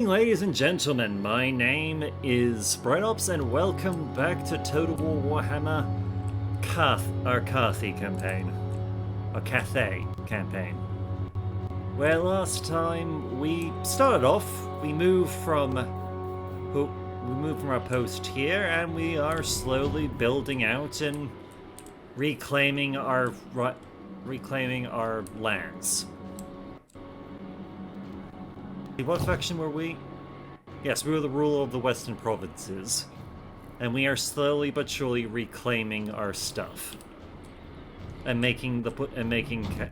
ladies and gentlemen, my name is Brightops and welcome back to Total War Warhammer Cathay campaign. Or Cathay campaign. Where last time we started off, we moved from our post here and we are slowly building out and reclaiming our lands. What faction were we? Yes, we were the ruler of the Western Provinces. And we are slowly but surely reclaiming our stuff. And making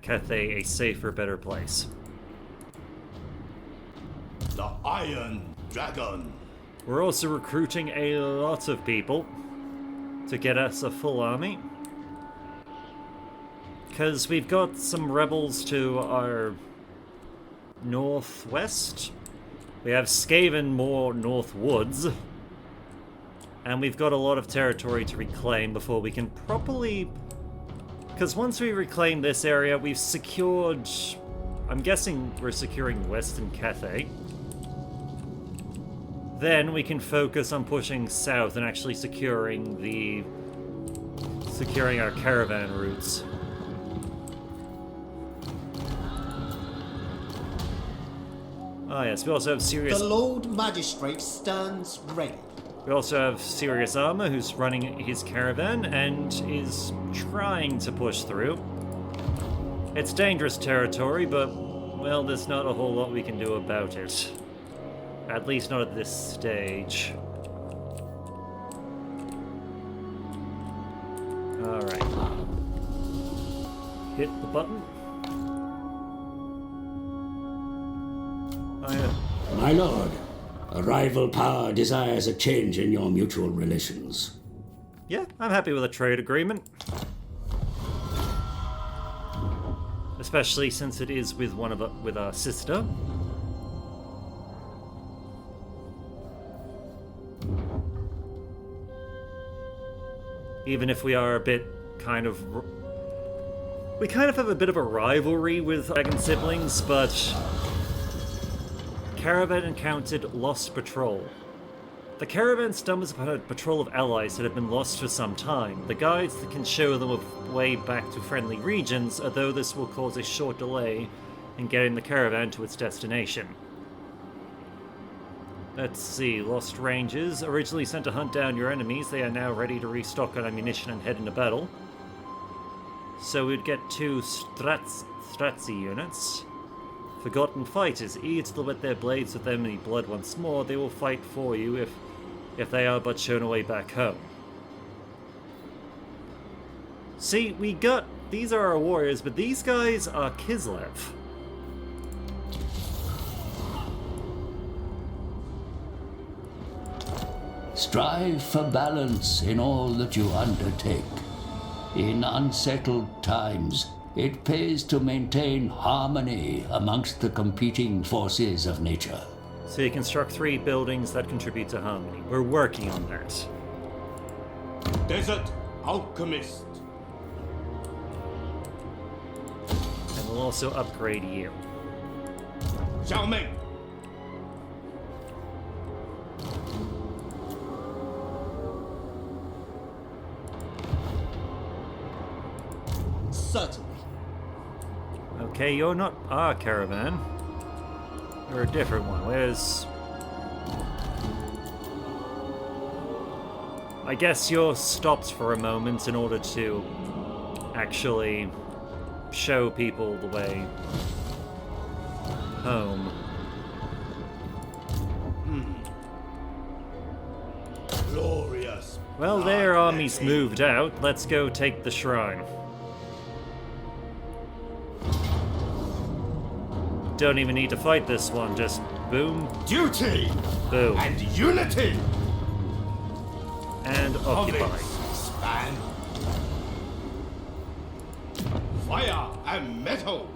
Cathay a safer, better place. The Iron Dragon. We're also recruiting a lot of people to get us a full army. Because we've got some rebels to our northwest. We have skaven more northwards. And we've got a lot of territory to reclaim before we can properly... Because once we reclaim this area, we've secured... I'm guessing we're securing Western Cathay. Then we can focus on pushing south and actually securing our caravan routes. Ah yes, we also have serious... The Lord Magistrate stands ready. We also have Serious Armor, who's running his caravan and is trying to push through. It's dangerous territory, but, well, there's not a whole lot we can do about it. At least not at this stage. Alright. Hit the button. Oh yeah. My lord, a rival power desires a change in your mutual relations. Yeah, I'm happy with a trade agreement. Especially since it is with with our sister. Even if we are a bit we kind of have a bit of a rivalry with dragon siblings, but Caravan encountered Lost Patrol. The caravan stumbles upon a patrol of allies that have been lost for some time. The guides that can show them a way back to friendly regions, although this will cause a short delay in getting the caravan to its destination. Let's see, Lost Rangers. Originally sent to hunt down your enemies, they are now ready to restock on ammunition and head into battle. So we'd get 2 Stratzy units. Forgotten Fighters. Eager to wet their blades with enemy blood once more, they will fight for you if they are but shown a way back home. See, these are our warriors, but these guys are Kislev. Strive for balance in all that you undertake. In unsettled times, it pays to maintain harmony amongst the competing forces of nature. So you construct 3 buildings that contribute to harmony. We're working on that. Desert Alchemist. And we'll also upgrade you. Xiaoming. Certainly. Okay, you're not our caravan. You're a different one. Where's... I guess you're stopped for a moment in order to actually show people the way home. Glorious. Well, their army's moved out. Let's go take the shrine. Don't even need to fight this one, just boom, Duty boom, and unity. and occupy. Province span. Fire and metal.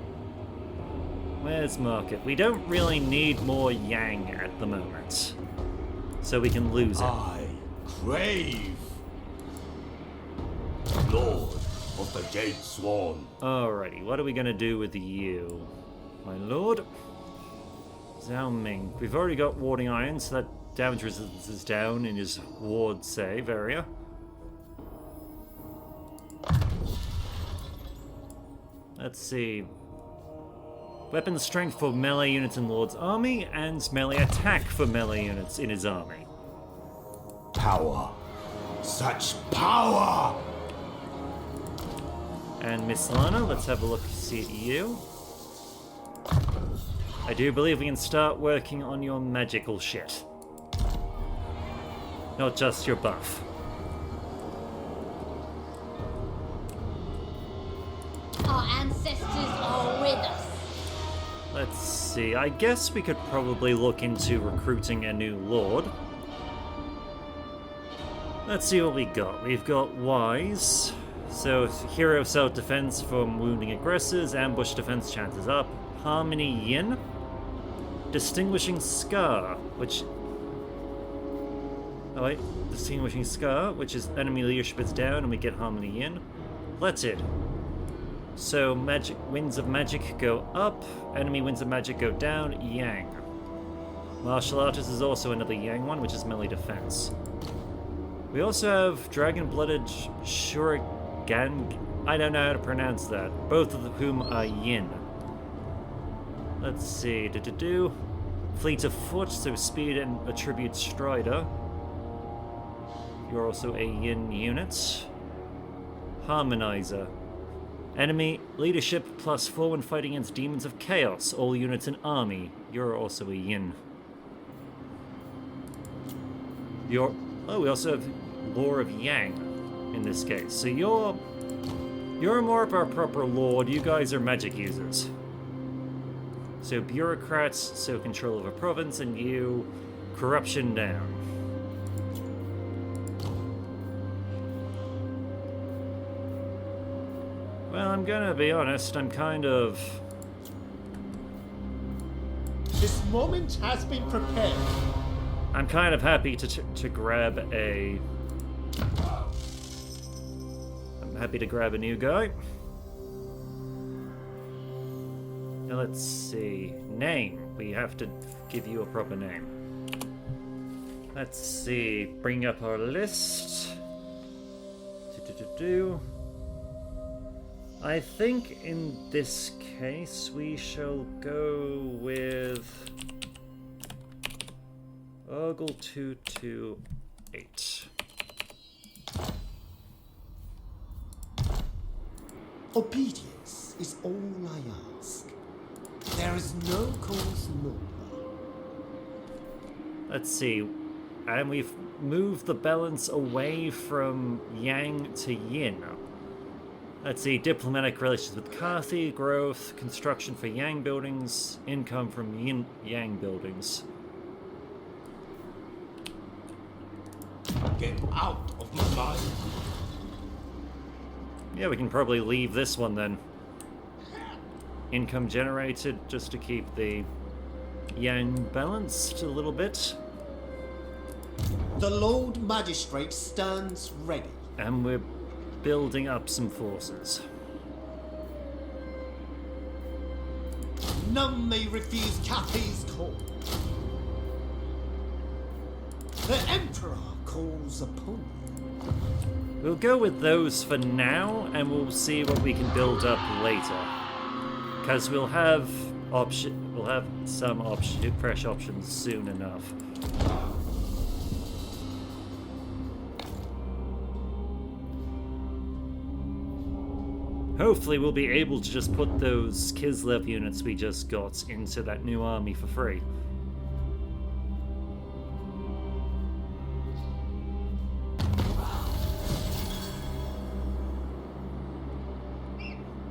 Where's market? We don't really need more yang at the moment, so we can lose it. I crave. Lord of the Jade Swan. Alrighty, what are we gonna do with you, my lord? Zhao Ming. We've already got warding iron, so that damage resistance is down in his ward save area. Let's see. Weapon strength for melee units in Lord's army, and melee attack for melee units in his army. Power. Such power! And Miss Lana, let's have a look see at you. I do believe we can start working on your magical shit. Not just your buff. Our ancestors are with us. Let's see, I guess we could probably look into recruiting a new lord. Let's see what we got. We've got Wise. So, Hero Self-Defense from wounding aggressors, Ambush Defense chances up, Harmony Yin, Distinguishing Scar, which... Oh wait, Distinguishing Scar, which is enemy leadership is down and we get Harmony Yin. Let's it. So, magic winds of magic go up, enemy winds of magic go down, Yang. Martial Artist is also another Yang one, which is melee defense. We also have Dragon-Blooded Shurigan. I don't know how to pronounce that. Both of whom are Yin. Let's see. Fleet of Foot, so speed and attribute Strider. You're also a Yin unit. Harmonizer. Enemy leadership +4 when fighting against demons of chaos. All units in army. You're also a Yin. Oh, we also have Lore of Yang in this case. So you're more of our proper lord. You guys are magic users. So bureaucrats, so control of a province, and you corruption down. Well, I'm gonna be honest. I'm kind of. This moment has been prepared. I'm kind of happy to grab a. I'm happy to grab a new guy. Now let's see. Name. We have to give you a proper name. Let's see. Bring up our list. I think in this case we shall go with Ogle 228. Obedience is all I ask. There is no cause nobler. Let's see. And we've moved the balance away from Yang to Yin. Let's see. Diplomatic relations with Cathay, growth, construction for Yang buildings, income from Yin Yang buildings. Get out of my mind. Yeah, we can probably leave this one then. Income generated just to keep the Yang balanced a little bit. The Lord Magistrate stands ready. And we're building up some forces. None may refuse Cathay's call. The Emperor calls upon you. We'll go with those for now, and we'll see what we can build up later. Because we'll have some fresh options soon enough. Hopefully we'll be able to just put those Kislev units we just got into that new army for free.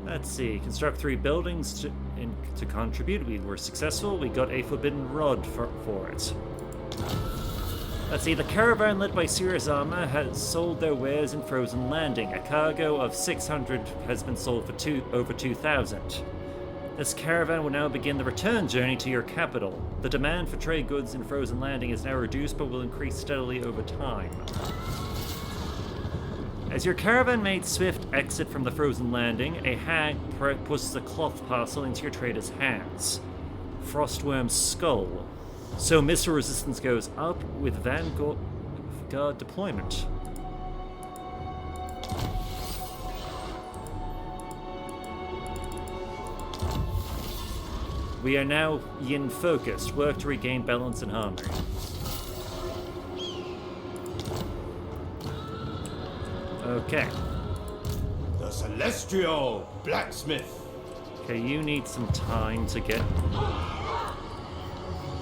Let's see, construct 3 buildings to contribute. We were successful. We got a forbidden rod for it. Let's see, the caravan led by Sirius Armor has sold their wares in Frozen Landing. A cargo of 600 has been sold for over 2,000. This caravan will now begin the return journey to your capital. The demand for trade goods in Frozen Landing is now reduced but will increase steadily over time. As your caravan made swift exit from the Frozen Landing, a hag puts a cloth parcel into your trader's hands. Frostworm Skull. So missile resistance goes up with Vanguard deployment. We are now yin focused. Work to regain balance and harmony. Okay. The Celestial Blacksmith. Okay, you need some time to get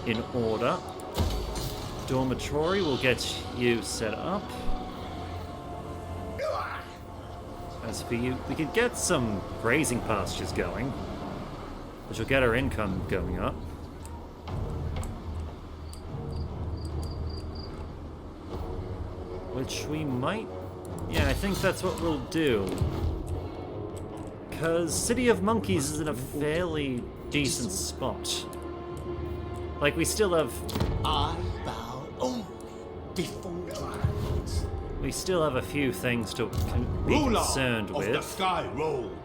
in order. Dormitory will get you set up. As for you, we could get some grazing pastures going, which will get our income going up. Which we might... Yeah, I think that's what we'll do. Because City of Monkeys is in a fairly decent spot. Like, we still have... I bow only before tyrants. We still have a few things to be Ruler concerned of the with, Sky Road.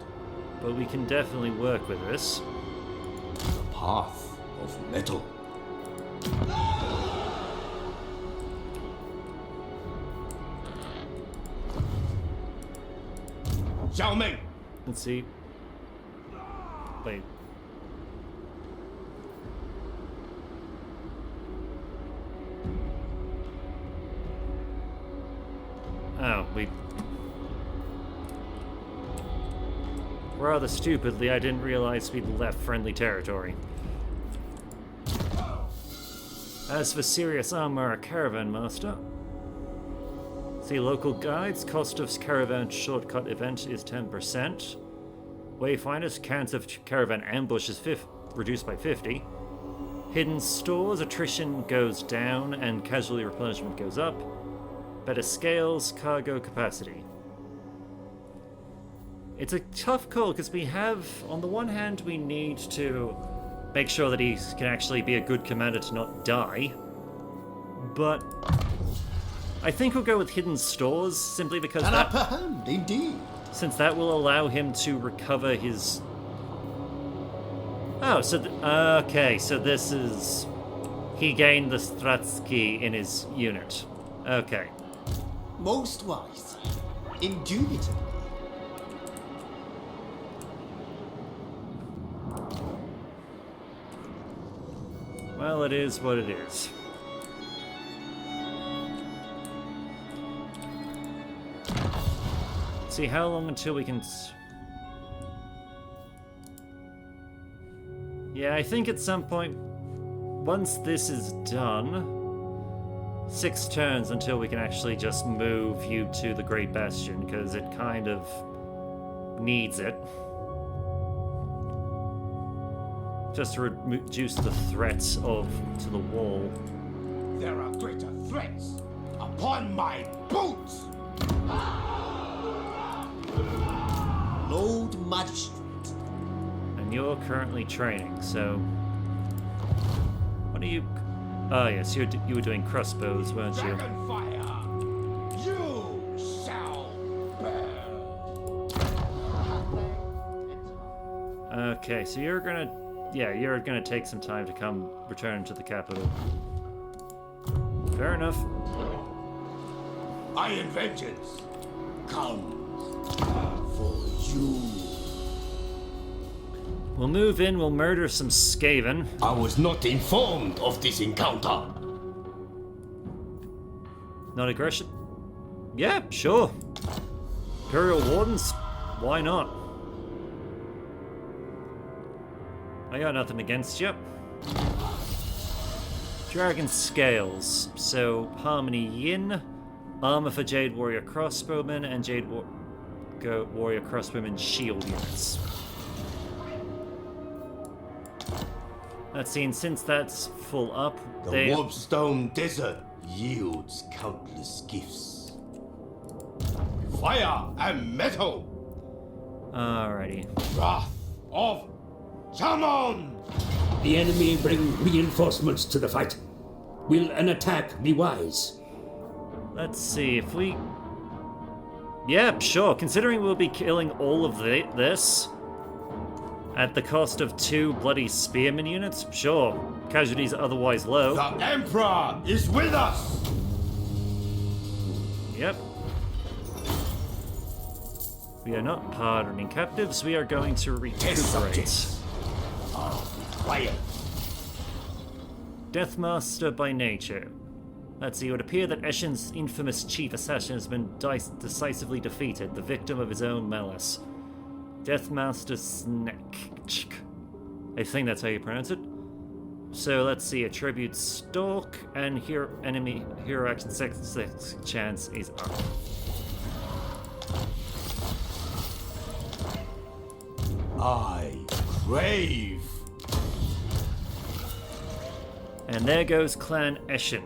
but we can definitely work with this. The path of metal. Xiaoming! Let's see. Wait. Oh, rather stupidly, I didn't realize we'd left friendly territory. As for serious armor, caravan master. See local guides, cost of caravan shortcut event is 10%. Wayfinders, counts of caravan ambush is reduced by 50. Hidden stores, attrition goes down and casualty replenishment goes up. Better scales, cargo capacity. It's a tough call because we have, on the one hand, we need to make sure that he can actually be a good commander to not die. But I think we'll go with hidden stores simply because An that, upper hand, indeed. since that will allow him to recover his. Oh, so okay, so this is he gained the Stratsky in his unit. Okay. Most wise. Indubitably. Well, it is what it is. See how long until we can. Yeah, I think at some point, once this is done, 6 turns until we can actually just move you to the Great Bastion, because it kind of needs it. Just to reduce the threats to the wall. There are greater threats upon my boots! Lord Magistrate. And you're currently training, so... What are you... Oh yes, you were doing crossbows, weren't you? Dragonfire! You shall burn! Okay, so you're gonna... Yeah, you're gonna take some time to come return to the capital. Fair enough. Iron Vengeance comes For you. We'll move in, we'll murder some skaven. I was not informed of this encounter. Not aggression? Yeah, sure. Imperial Wardens? Why not? I got nothing against you. Dragon Scales. So, Harmony Yin, Armor for Jade Warrior Crossbowmen, and Jade Warrior Crossbowmen Shield units. Let's see, and since that's full up, The they... Warpstone Desert yields countless gifts. Fire and metal! Alrighty. Wrath of Shaman! The enemy bring reinforcements to the fight. Will an attack be wise? Let's see, if we... Yeah, sure. Considering we'll be killing all of this, At the cost of 2 bloody spearman units? Sure. Casualties are otherwise low. The Emperor is with us! Yep. We are not pardoning captives, we are going to His recuperate. subjects are quiet. Deathmaster by nature. Let's see, it would appear that Eshen's infamous chief assassin has been decisively defeated, the victim of his own malice. Deathmaster Snake. I think that's how you pronounce it. So let's see, attribute stalk, and here enemy hero action 6 chance is up. I crave. And there goes Clan Eshen.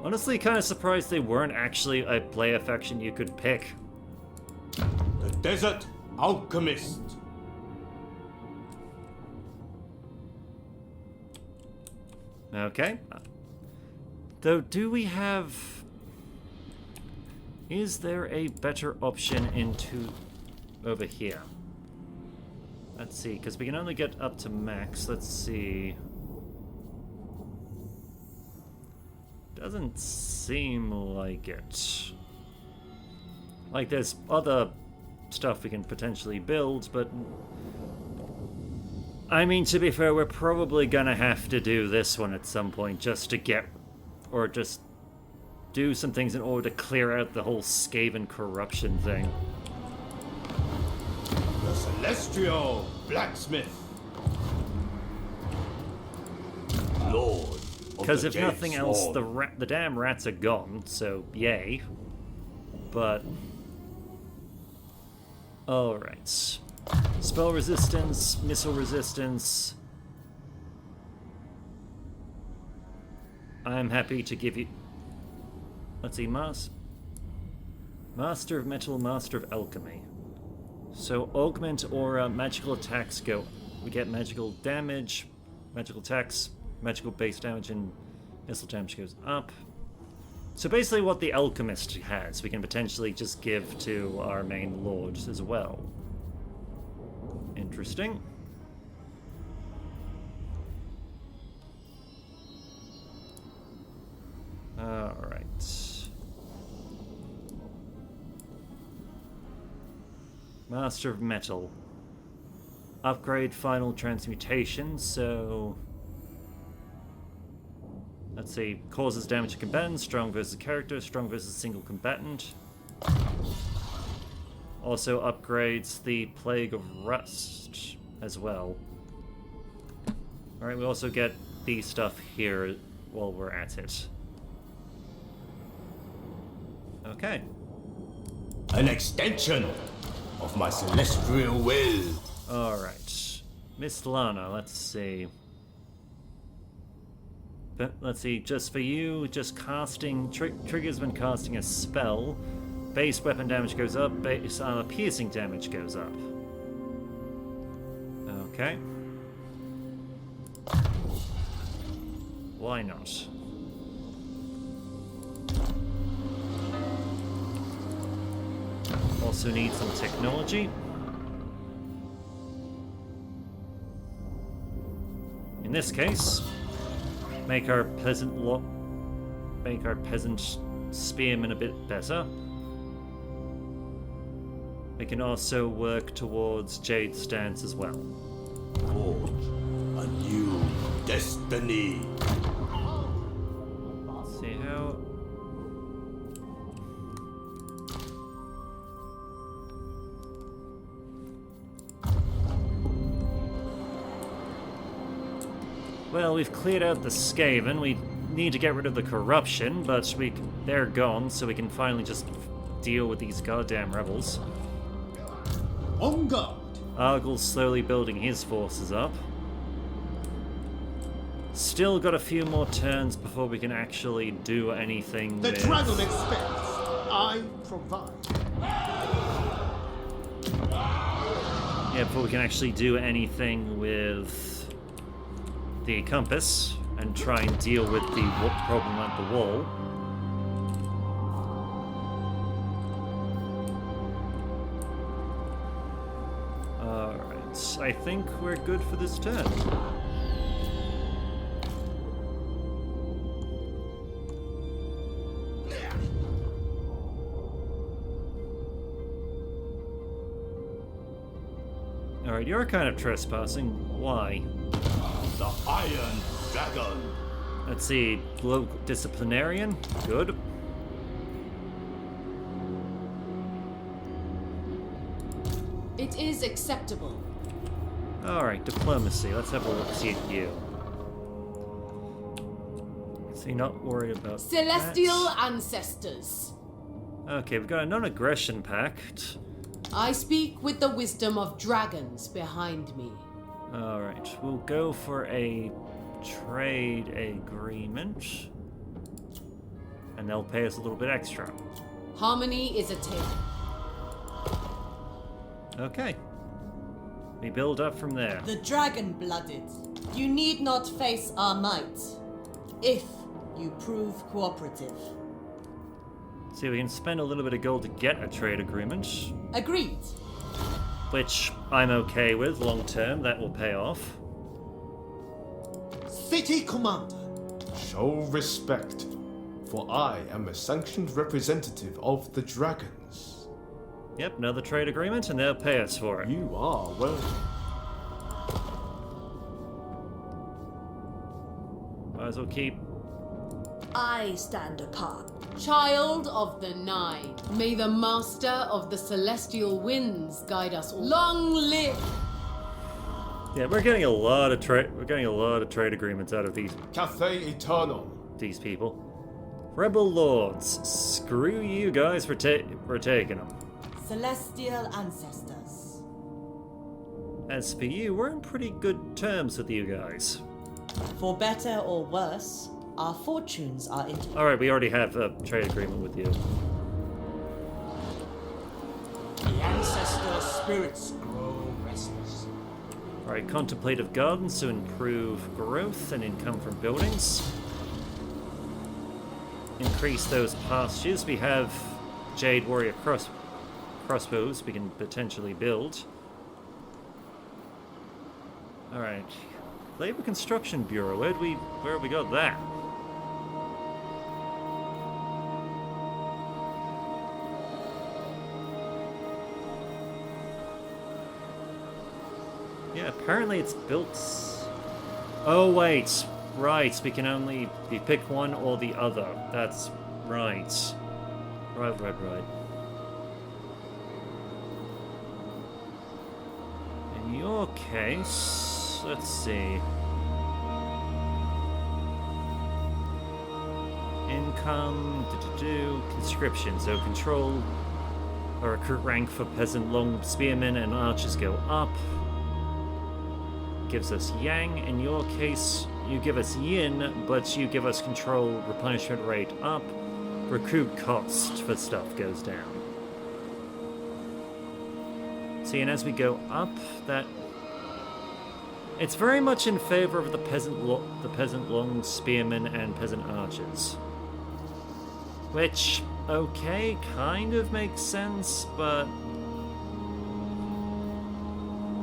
Honestly, kind of surprised they weren't actually a player faction you could pick. The Desert Alchemist. Okay. Though, do we have... Is there a better option into... over here? Let's see, because we can only get up to max. Let's see... Doesn't seem like it. Like, there's other stuff we can potentially build, but... I mean, to be fair, we're probably gonna have to do this one at some point just to get... or just do some things in order to clear out the whole skaven corruption thing. The Celestial Blacksmith. Lord. Because if nothing else, the damn rats are gone, so yay. But... Alright. Spell resistance, missile resistance. I'm happy to give you... Let's see, Master of Metal, Master of Alchemy. So augment aura, magical attacks go... We get magical damage, magical attacks, magical base damage, and missile damage goes up. So basically what the Alchemist has, we can potentially just give to our main lords as well. Interesting. Alright. Master of Metal. Upgrade final transmutation, so... Let's see, causes damage to combatants, strong versus character, strong versus single combatant. Also upgrades the Plague of Rust as well. Alright, we also get the stuff here while we're at it. Okay. An extension of my celestial will. Alright. Miss Lana, let's see. But let's see, just for you, just casting... Trigger's been casting a spell. Base weapon damage goes up, base armor piercing damage goes up. Okay. Why not? Also need some technology. In this case, make our peasant spearmen a bit better. We can also work towards Jade's stance as well. Forge a new destiny. Let's see how... Well, we've cleared out the Skaven. We need to get rid of the corruption, but they're gone, so we can finally just deal with these goddamn rebels. On guard. Argyl's slowly building his forces up. Still got a few more turns before we can actually do anything The with... dragon expects. I provide. Yeah, before we can actually do anything with the compass and try and deal with the problem at the wall. I think we're good for this turn. Alright, you're kind of trespassing. Why? The Iron Dragon. Let's see. Low disciplinarian. Good. It is acceptable. Alright, diplomacy. Let's have a look see at you. So you're not worried about Celestial that. ancestors. Okay, we've got a non-aggression pact. I speak with the wisdom of dragons behind me. Alright, we'll go for a trade agreement. And they'll pay us a little bit extra. Harmony is attained. Okay. We build up from there. The dragon-blooded. You need not face our might, if you prove cooperative. See, we can spend a little bit of gold to get a trade agreement, Agreed. which I'm okay with long term. That will pay off. City Commander. Show respect, for I am a sanctioned representative of the dragons. Yep, another trade agreement, and they'll pay us for it. You are welcome. Might as well keep. I stand apart. Child of the Nine, may the master of the celestial winds guide us all. Long live! Yeah, we're getting a lot of trade. We're getting a lot of trade agreements out of Cathay Eternal. these people. Rebel lords, screw you guys for taking them. Celestial ancestors. As for you, we're in pretty good terms with you guys. For better or worse, our fortunes are in. Alright, we already have a trade agreement with you. The ancestor spirits grow restless. Alright, contemplative gardens to improve growth and income from buildings. Increase those pastures. We have Jade Warrior crossbows we can potentially build. Alright. Labor Construction Bureau, where have we got that? Yeah, apparently it's built. Oh wait, right. We can only pick one or the other. That's right. Right. In your case, let's see. Income, conscription. So control or recruit rank for peasant, long spearmen, and archers go up. Gives us yang. In your case, you give us yin, but you give us control replenishment rate up. Recruit cost for stuff goes down. See, and as we go up, that it's very much in favor of the peasant long spearmen and peasant archers, which okay, kind of makes sense, but.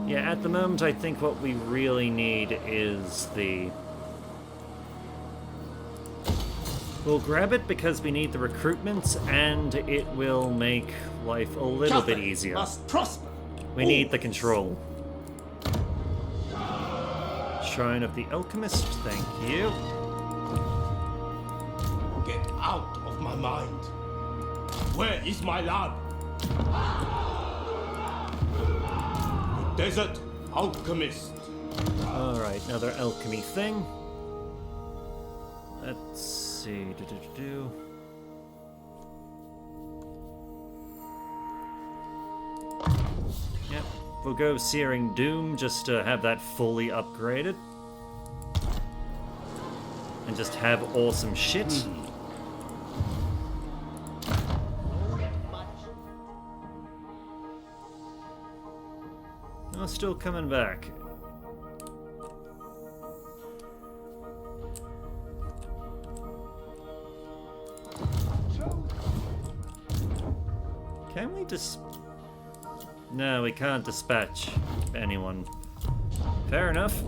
Yeah, at the moment, I think what we really need is the. We'll grab it because we need the recruitment, and it will make life a little bit easier. Must prosper. We need the control. Shrine of the Alchemist, thank you. Get out of my mind. Where is my lab? Desert Alchemist. Alright, another alchemy thing. Let's see. Yep, we'll go Searing Doom just to have that fully upgraded. And just have awesome shit. Oh, still coming back. Can we No, we can't dispatch anyone. Fair enough.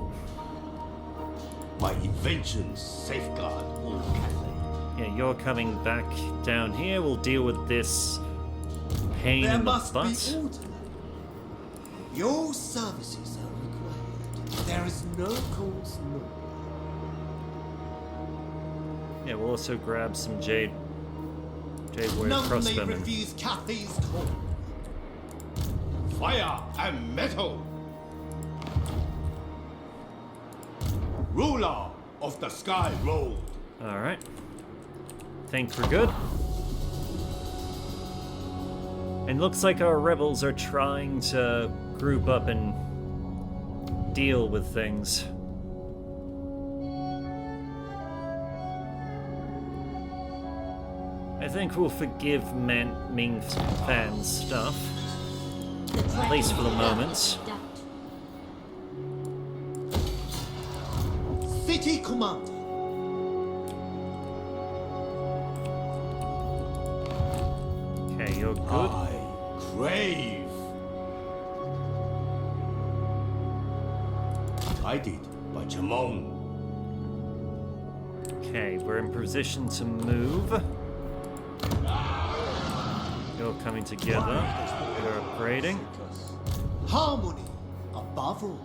My inventions safeguard old Cathay. Yeah, you're coming back down here. We'll deal with this pain There in the must butt. be order. Your services are required. There is no cause known. Yeah, we'll also grab some Jade Warrior None may crossbowmen. refuse Cathay's call. Fire and metal. Ruler of the Sky Road. Alright. Think we're good. And looks like our rebels are trying to group up and deal with things. I think we'll forgive Ming Fan's stuff, at least for the moment. City Commander. Okay, you're good. I crave. Guided by Jamon. Okay, we're in position to move. You're coming together. You're upgrading. Harmony above all.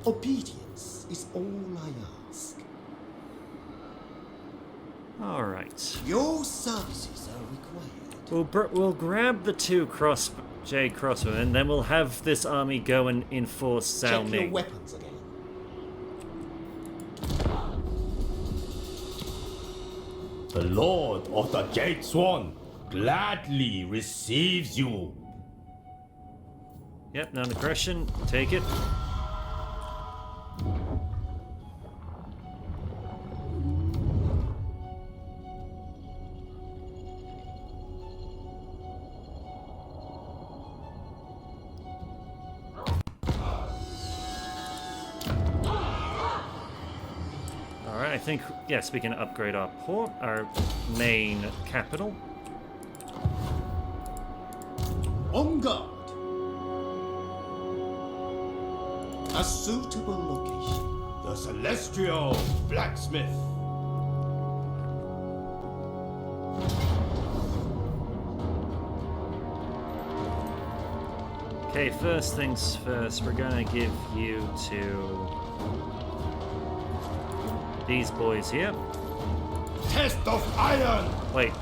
Obedience is all I ask. Alright. Your services are required. We'll grab the two Jade crossbowmen, and then we'll have this army go and enforce Zhao Check your Ming. weapons again. The Lord of the Jade Swan gladly receives you. Yep, non-aggression. Take it. Alright, I think, yes, we can upgrade our port, our main capital. On guard. A suitable location. The Celestial Blacksmith. Okay, first things first, we're gonna give you to these boys here. Test of Iron. Wait.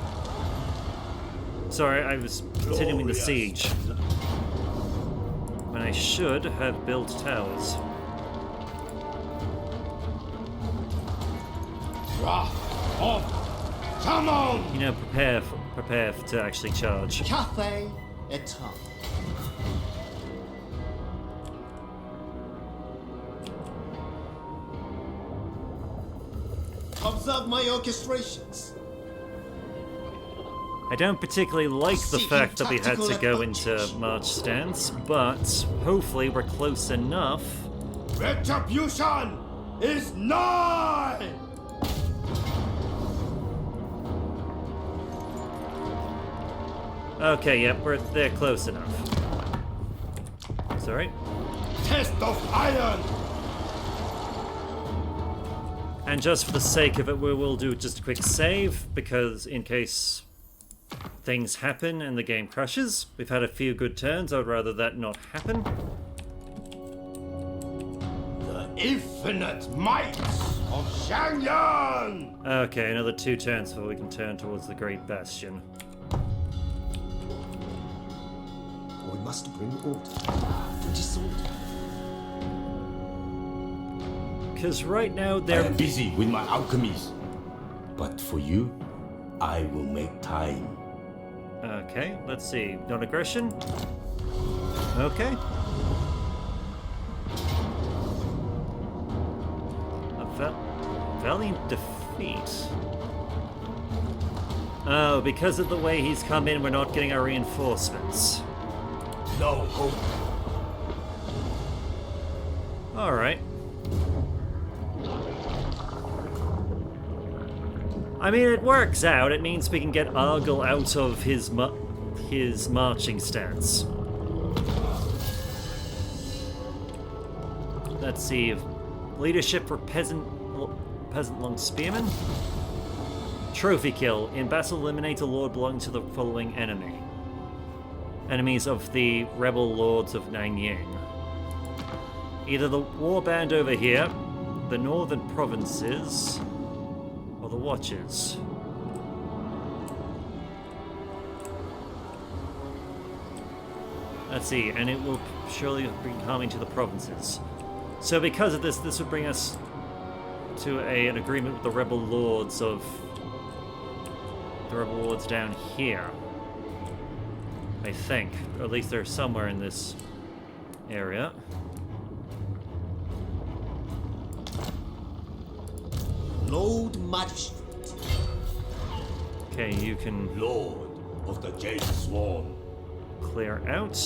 Sorry, I was continuing the Glorious. siege. When I should have built towers. Wrath of Jamon. You know, prepare to actually charge. Cathay Eternal. Observe my orchestrations. I don't particularly like the Seeking fact that we had to tactical go into advantage. march stance, but hopefully we're close enough. Retribution is nigh. Okay, yep, they're close enough. Sorry. Test of Iron. And just for the sake of it, we will do just a quick save, because in case things happen and the game crashes, we've had a few good turns, I'd rather that not happen. The infinite might of Shangyan. Okay, another 2 turns before we can turn towards the Great Bastion. We must bring order to disorder. Because right now I they're... am busy with my alchemies, but for you, I will make time. Okay, let's see. Non-aggression? Okay. A valiant defeat. Oh, because of the way he's come in, we're not getting our reinforcements. No hope. Alright. I mean, it works out. It means we can get Argyle out of his marching stance. Let's see. Leadership for peasant long spearmen. Trophy kill. In battle, eliminate a lord belonging to the following enemy. Enemies of the rebel lords of Nanyang. Either the warband over here, the northern provinces, or the Watchers. Let's see, and it will surely bring harming to the provinces. So because of this, this would bring us to an agreement with the rebel lords of... the rebel lords down here. I think. Or at least they're somewhere in this area. Lord Magistrate. Okay, you can Lord of the Jade Swan. clear out.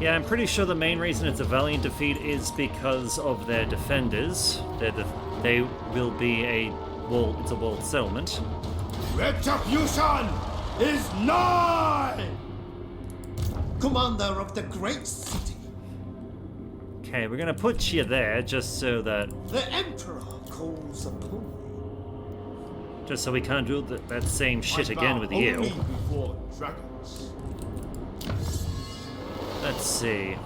Yeah, I'm pretty sure the main reason it's a valiant defeat is because of their defenders. They will be it's a walled settlement. Retribution is nigh! Commander of the great city. Okay, we're gonna put you there just so that... The Emperor calls upon you. just so we can't do that same shit I again bow with you. only before dragons. Let's see.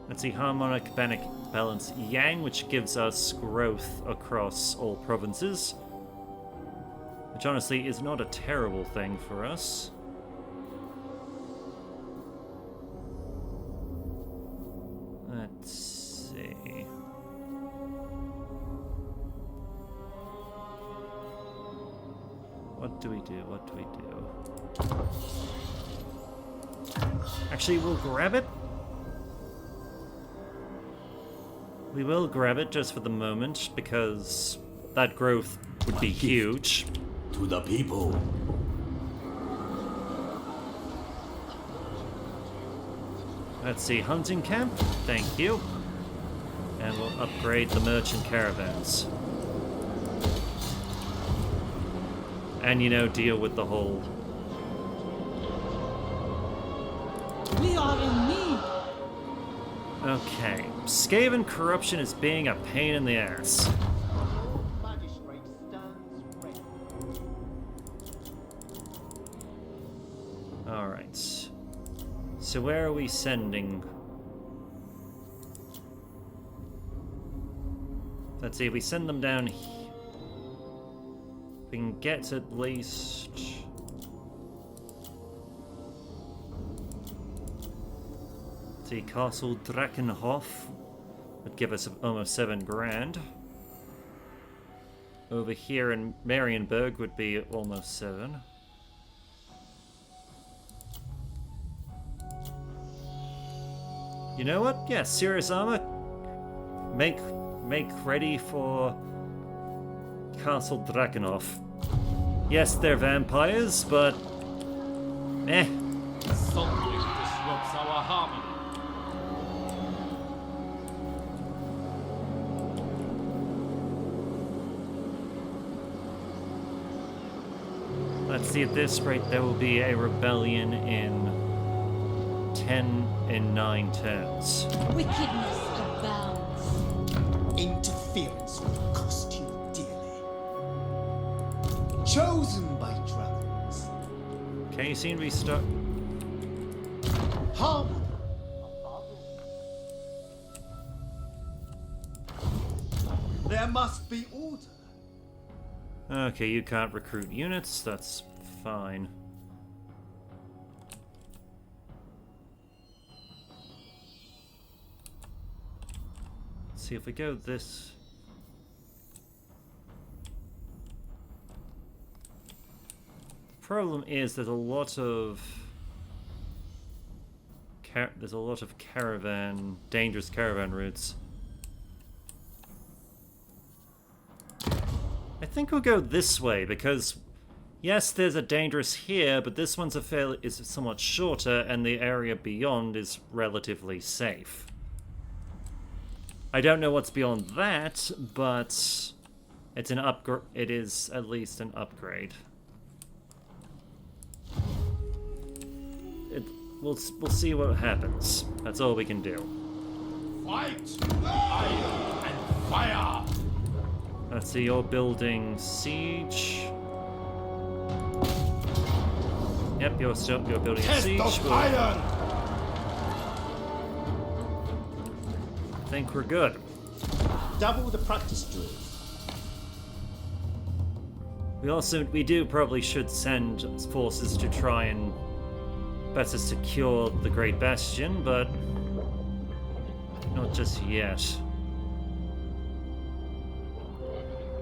Let's see, harmonic balance yang, which gives us growth across all provinces. Which honestly is not a terrible thing for us. Let's see. What do we do? What do we do? Actually, we'll grab it. We will grab it just for the moment, because that growth would be huge. To the people. Let's see, hunting camp, thank you. And we'll upgrade the merchant caravans. And, you know, deal with the whole... We are in need. Okay, skaven corruption is being a pain in the ass. Magistrate stands ready. Alright. So where are we sending? Let's see, if we send them down here, we can get at least... Let's see, Castle Drakenhof would give us almost 7 grand. Over here in Marienburg would be almost 7. You know what? Yeah, serious armor. Make ready for Castle Drakenhof. Yes, they're vampires, but eh. Something disrupts our harmony. Let's see, at this rate there will be a rebellion in 9 turns. Wickedness abounds. Interference will cost you dearly. Chosen by dragons. Okay, you seem to be stuck. Harmony. There must be order. Okay, you can't recruit units, that's fine. Let's see if we go this. The problem is there's a lot of dangerous caravan routes. I think we'll go this way because, yes, there's a dangerous here, but this one's is somewhat shorter, and the area beyond is relatively safe. I don't know what's beyond that, but it's an upgrade. It is at least an upgrade. we'll see what happens. That's all we can do. Fight! Iron and fire! Let's see, you're building siege. Yep, you're building a siege. Iron! I think we're good. Double the practice drill. We do probably should send forces to try and better secure the Great Bastion, but not just yet.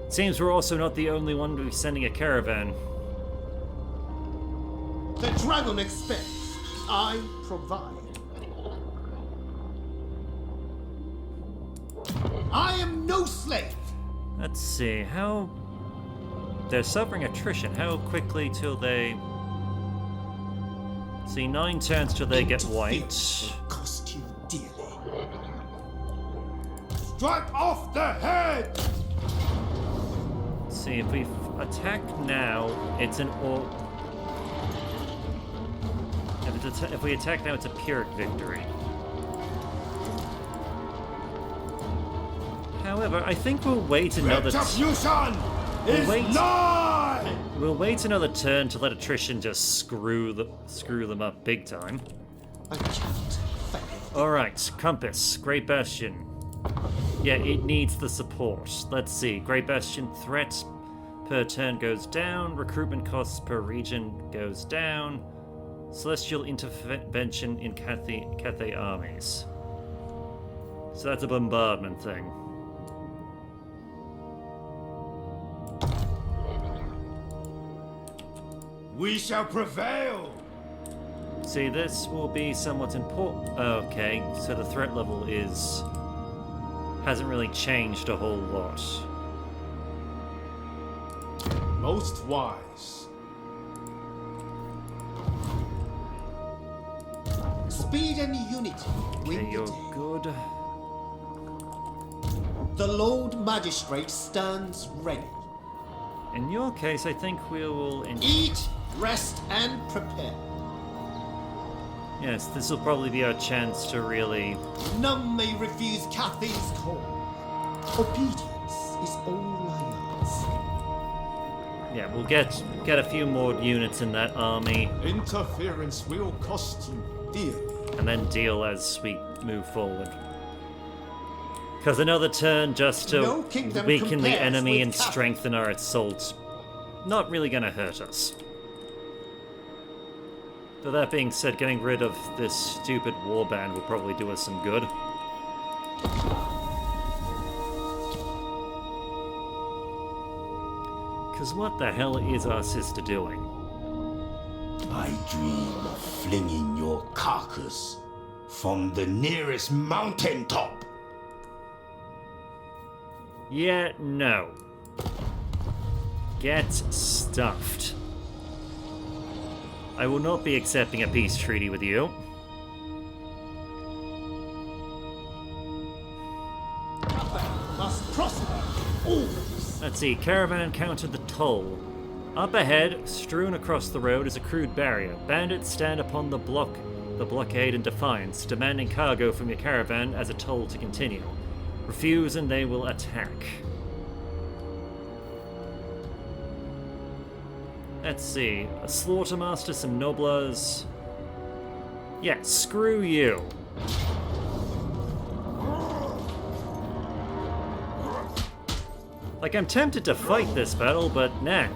Seems we're also not the only one to be sending a caravan. The dragon expects. I provide. I am no slave. Let's see, how... They're suffering attrition. How quickly till they... See, 9 turns till they get white. Cost you dearly. Strike off the head! Let's see, if we attack now, it's an if we attack now, it's a Pyrrhic victory. However, I think we'll wait another... We'll wait another turn to let attrition just screw them up big time. I can't. Alright, Compass, Great Bastion. Yeah, it needs the support. Let's see, Great Bastion threat per turn goes down, recruitment costs per region goes down, celestial intervention in Cathay armies. So that's a bombardment thing. We shall prevail! See, this will be somewhat important. Okay, so the threat level hasn't really changed a whole lot. Most wise. Speed and unity. Okay, you're good. The Lord Magistrate stands ready. In your case, I think we will... Eat, rest, and prepare. Yes, this will probably be our chance to really... None may refuse Cathay's call. Obedience is all I ask. Yeah, we'll get a few more units in that army. Interference will cost you dearly. And then deal as we move forward. Because another turn just to weaken the enemy and strengthen our assault, not really going to hurt us. But that being said, getting rid of this stupid warband will probably do us some good. Because what the hell is our sister doing? I dream of flinging your carcass from the nearest mountaintop. Yeah, no. Get stuffed. I will not be accepting a peace treaty with you. Must prosper. Always. Let's see, caravan encountered the toll. Up ahead, strewn across the road, is a crude barrier. Bandits stand upon the blockade in defiance, demanding cargo from your caravan as a toll to continue. Refuse and they will attack. Let's see, a slaughtermaster, some noblers. Yeah, screw you. Like, I'm tempted to fight this battle, but nah,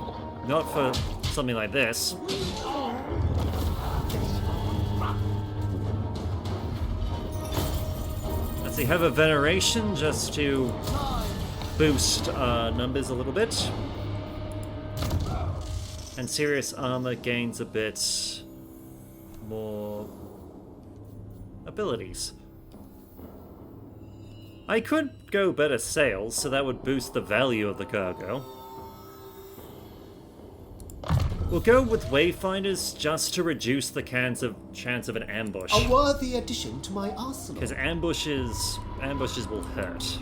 not for something like this. Let's see, have a veneration just to boost numbers a little bit. And serious armor gains a bit more abilities. I could go better sails, so that would boost the value of the cargo. We'll go with Wayfinders just to reduce the chance of an ambush. A worthy addition to my arsenal. Because ambushes will hurt.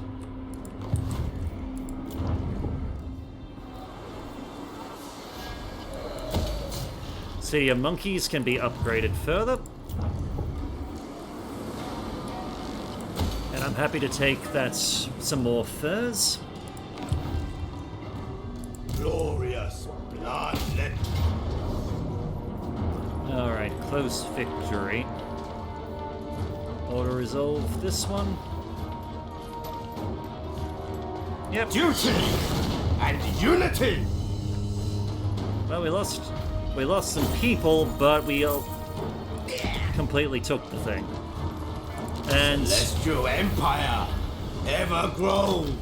So your monkeys can be upgraded further. happy to take that some more furs. Glorious bloodlet. Alright, close victory. Auto resolve this one. Yep. Duty and unity. Well, we lost some people, but we completely took the thing. And Celestial Empire ever grows.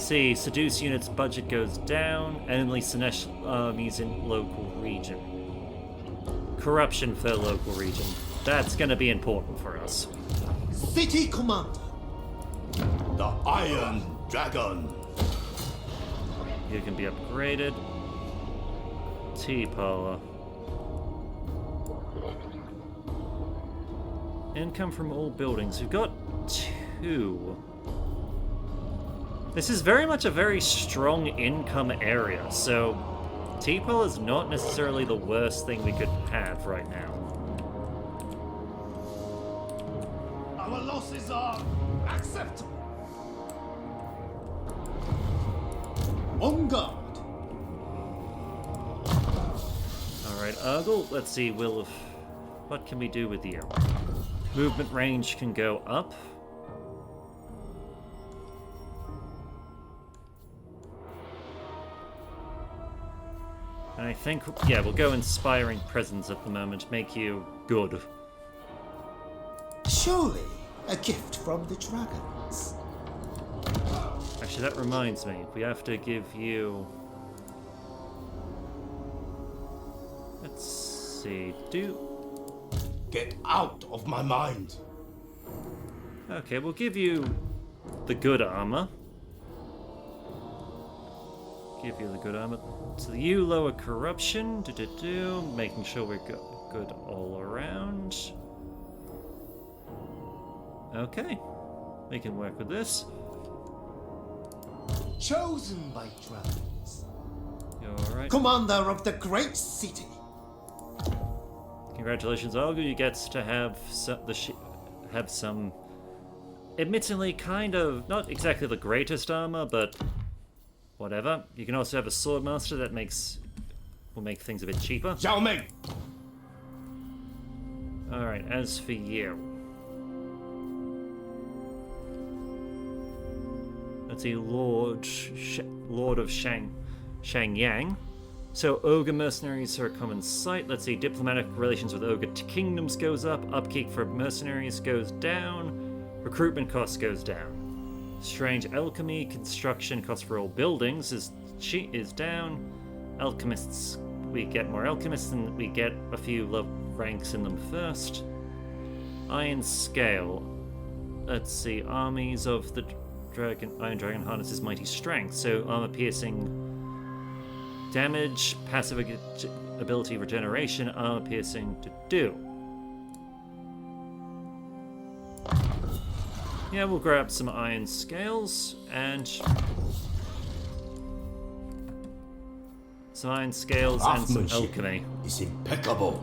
see, seduce units budget goes down. Enemy Sinesh armies in local region. Corruption for local region. That's going to be important for us. City Commander. The Iron Dragon. You can be upgraded. T-Power. Income from all buildings. We've got 2. This is very much a very strong income area, so T-Power is not necessarily the worst thing we could have right now. Our losses are acceptable. On guard. Alright, Urgle, let's see, what can we do with you? Movement range can go up. And I think, yeah, we'll go Inspiring Presence at the moment, make you good. Surely a gift from the dragons. Actually, that reminds me, we have to give you... Let's see, Get out of my mind. Okay, we'll give you the good armor. Give you the good armor. So you lower corruption, making sure we're good all around. Okay, we can work with this. Chosen by dragons. You're alright. Commander of the great city. Congratulations, Argo. You get to have some, admittedly, kind of not exactly the greatest armor, but whatever. You can also have a swordmaster that will make things a bit cheaper. Xiao Ming. All right. As for you, let's see, Lord of Shangyang. So, Ogre mercenaries are a common sight. Let's see, diplomatic relations with Ogre kingdoms goes up. Upkeep for mercenaries goes down. Recruitment costs goes down. Strange alchemy, construction cost for all buildings is down. Alchemists, we get more alchemists and we get a few low ranks in them first. Iron scale. Let's see, armies of the Iron Dragon harnesses mighty strength. So, armor piercing. Damage, passive ability regeneration, armor piercing to do. Yeah, we'll grab some iron scales and some iron scales and some alchemy. Is impeccable.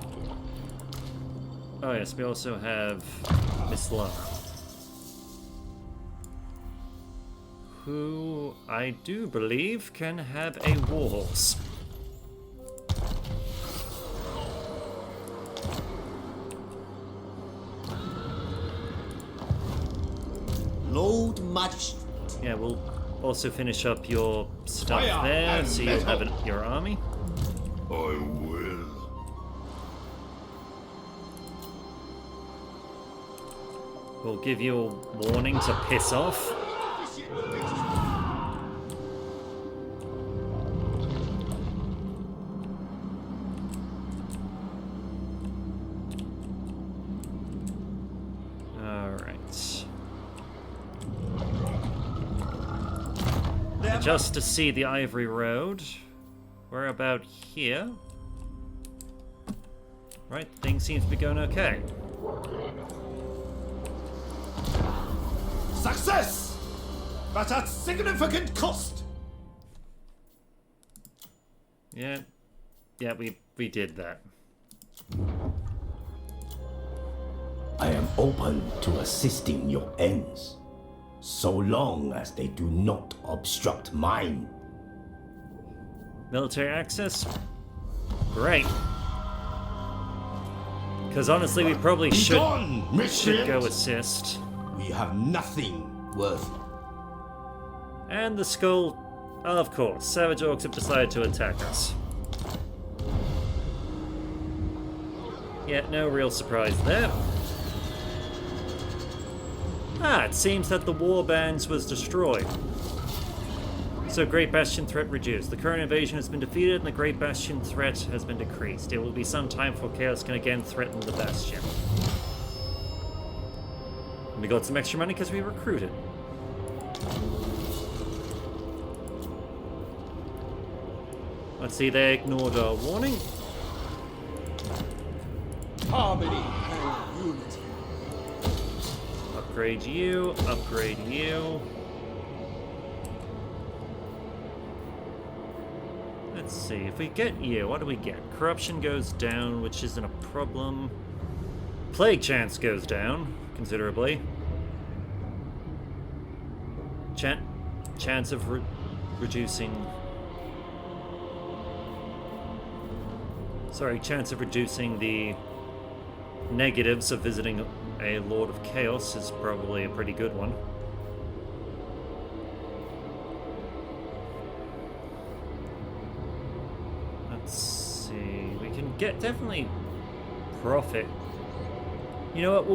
Oh yes, we also have Miss Lara, who I do believe can have a warhorse. Lord Magistrate. Yeah, we'll also finish up your stuff there, so you'll have your army. I will. We'll give you a warning to piss off. Just to see the Ivory Road. We're about here. Right, things seem to be going okay. Success! But at significant cost! Yeah, we did that. I am open to assisting your ends, so long as they do not obstruct mine. Military access? Great. Because honestly, we probably Be should gone, miscreant! go assist. We have nothing worth. And the skull, of course, Savage Orcs have decided to attack us. Yeah, no real surprise there. Ah, it seems that the warbands was destroyed. So Great Bastion threat reduced. The current invasion has been defeated and the Great Bastion threat has been decreased. It will be some time before Chaos can again threaten the Bastion. And we got some extra money because we recruited. Let's see, they ignored our warning. Harmony and unity. Upgrade you, upgrade you. Let's see, if we get you, what do we get? Corruption goes down, which isn't a problem. Plague chance goes down considerably. Chance of reducing... Sorry, chance of reducing the negatives of visiting a Lord of Chaos is probably a pretty good one. Let's see, we can get definitely profit. You know what,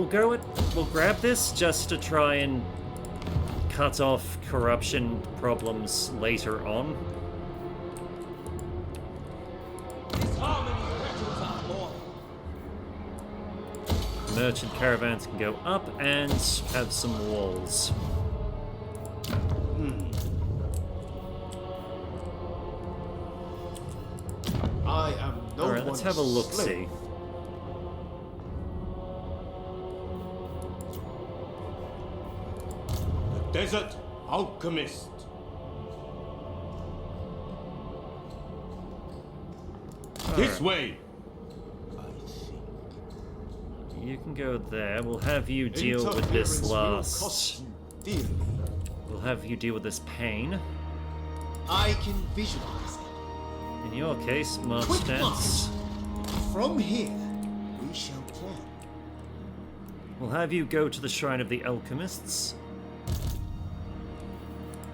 we'll grab this just to try and cut off corruption problems later on. Merchant caravans can go up and have some walls. I am no Alright, let's have a one's look-see. slave. The Desert Alchemist. This way. You can go there. We'll have you deal with this Interference will last. cost you dearly. We'll have you deal with this pain. I can visualize it. In your case, March Quick stance. From here, we shall plan. We'll have you go to the Shrine of the Alchemists.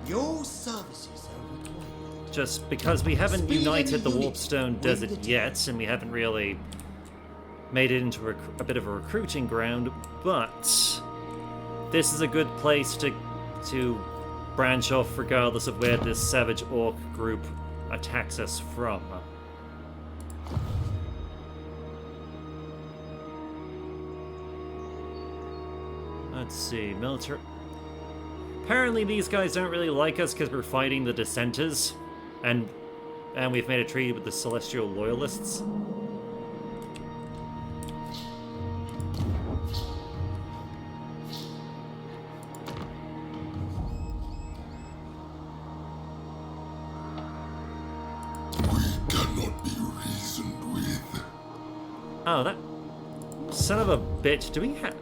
Your services are required. Just because we haven't Speed united and the unity Warpstone with Desert the yet, and we haven't really made it into a bit of a recruiting ground, but this is a good place to branch off regardless of where this Savage Orc group attacks us from. Let's see, military... Apparently these guys don't really like us because we're fighting the Dissenters, and we've made a treaty with the Celestial Loyalists. Oh, that son of a bitch. Do we have...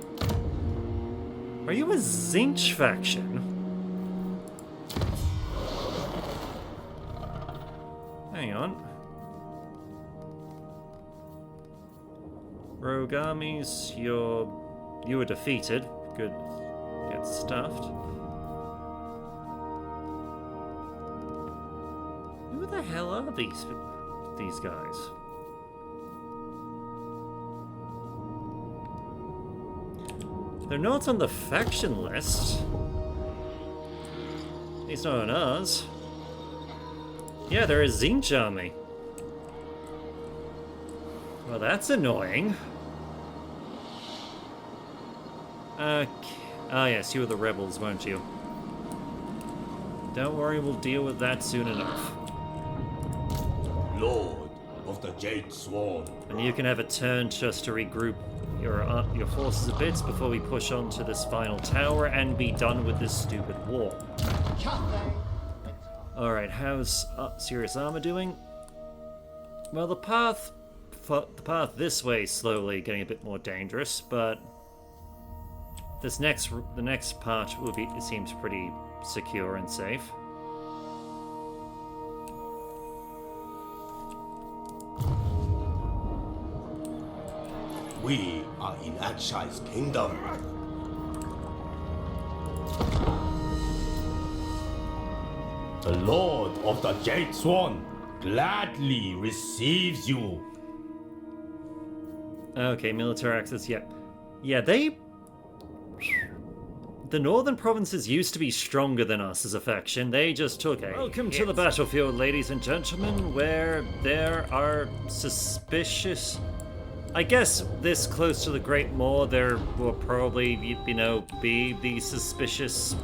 Are you a Zinch faction? Hang on. Rogue armies, you were defeated. Good. Get stuffed. Who the hell are these guys? They're not on the faction list. At least not on ours. Yeah, they're a Zinch army. Well, that's annoying. Okay. Ah, yes, you were the rebels, weren't you? Don't worry, we'll deal with that soon enough. Lord of the Jade Swan. And you can have a turn just to regroup your forces a bit before we push on to this final tower and be done with this stupid war. Cathay. Alright, how's Serious Armor doing? Well, the path this way is slowly getting a bit more dangerous, but the next part will be. It seems pretty secure and safe. We are in Akshai's kingdom. The Lord of the Jade Swan gladly receives you. Okay, military access. Yeah, they. The northern provinces used to be stronger than us as a faction. They just took a Welcome to the battlefield, ladies and gentlemen, where there are suspicious... I guess this close to the Great Moor, there will probably, you know, be these suspicious,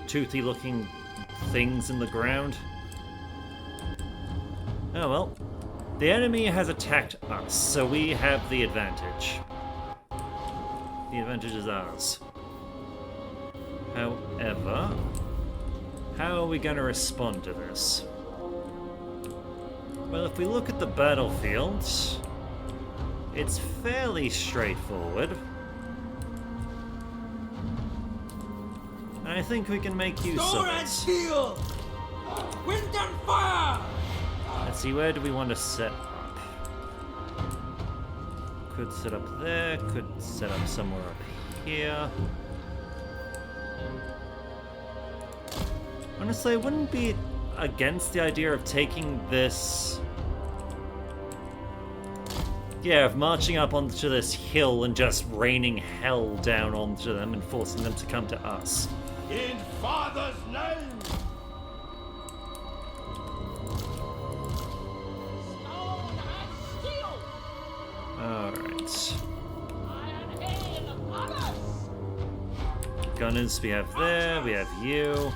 toothy-looking things in the ground. Oh well. The enemy has attacked us, so we have the advantage. The advantage is ours. However, how are we going to respond to this? Well, if we look at the battlefield, it's fairly straightforward. And I think we can make use of it. Steel! Wind and fire! Let's see, where do we want to set up? Could set up there, could set up somewhere up here. Honestly, I wouldn't be against the idea of taking this... Yeah, of marching up onto this hill and just raining hell down onto them and forcing them to come to us. In Father's name! Stone and steel! Alright. Iron hail upon us! Gunners we have there, we have you.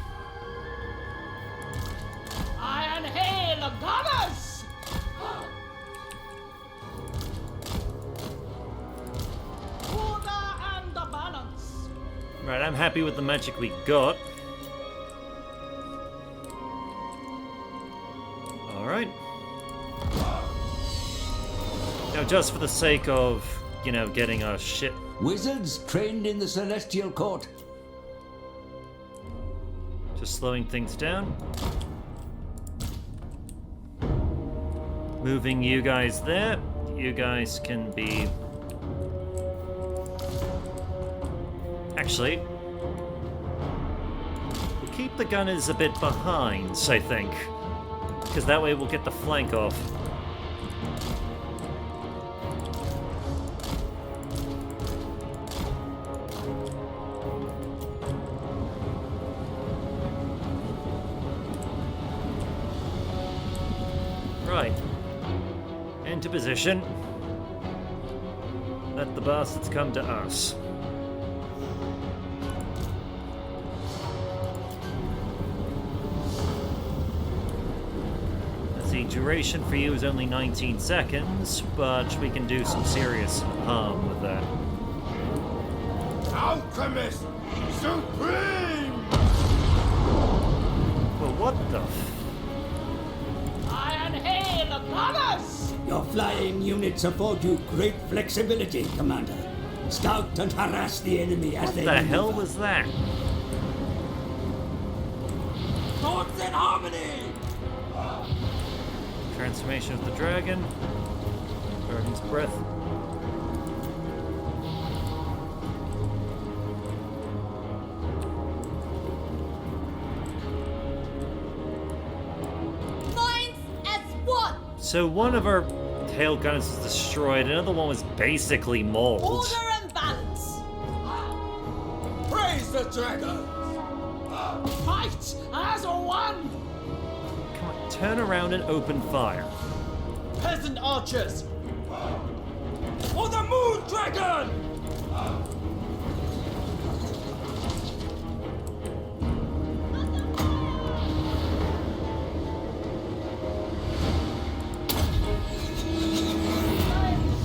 Iron hail upon us! Order and the balance! Right, I'm happy with the magic we got. Alright. Now, just for the sake of, you know, getting our shit... Wizards trained in the Celestial Court. Just slowing things down. Moving you guys there. You guys can be... Actually, we'll keep the gunners a bit behind, I think. Because that way we'll get the flank off. Right. Into position. Let the bastards come to us. The duration for you is only 19 seconds, but we can do some serious harm with that. Alchemist Supreme! Well, what the Iron hail upon us! Your flying units afford you great flexibility, Commander. Scout and harass the enemy as they What the hell maneuver. was that? Thoughts in harmony! Transformation of the dragon. Dragon's breath. Minds as one! So one of our tail guns was destroyed, another one was basically mauled. Order and balance. Praise the dragon! Fight as one! Come on, turn around and open fire. Peasant archers! For the moon dragon!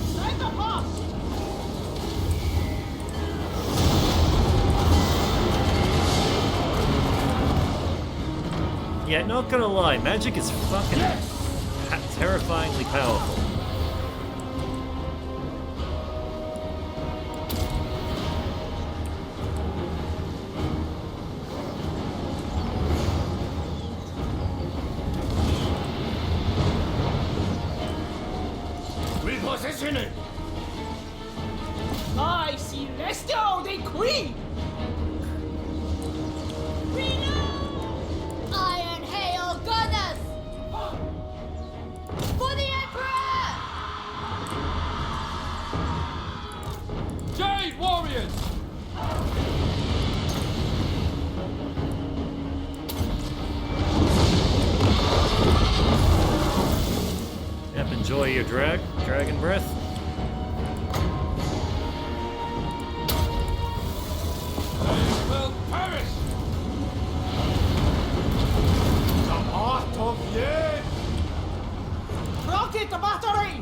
Strike the boss! Yeah, not gonna lie, magic is fucking terrifyingly powerful. positioning! My celestial decree! Iron Hail Gunners! For the Emperor! Jade Warriors! Yep, enjoy your dragon breath. They will perish! The heart of Yen! Rocket battery!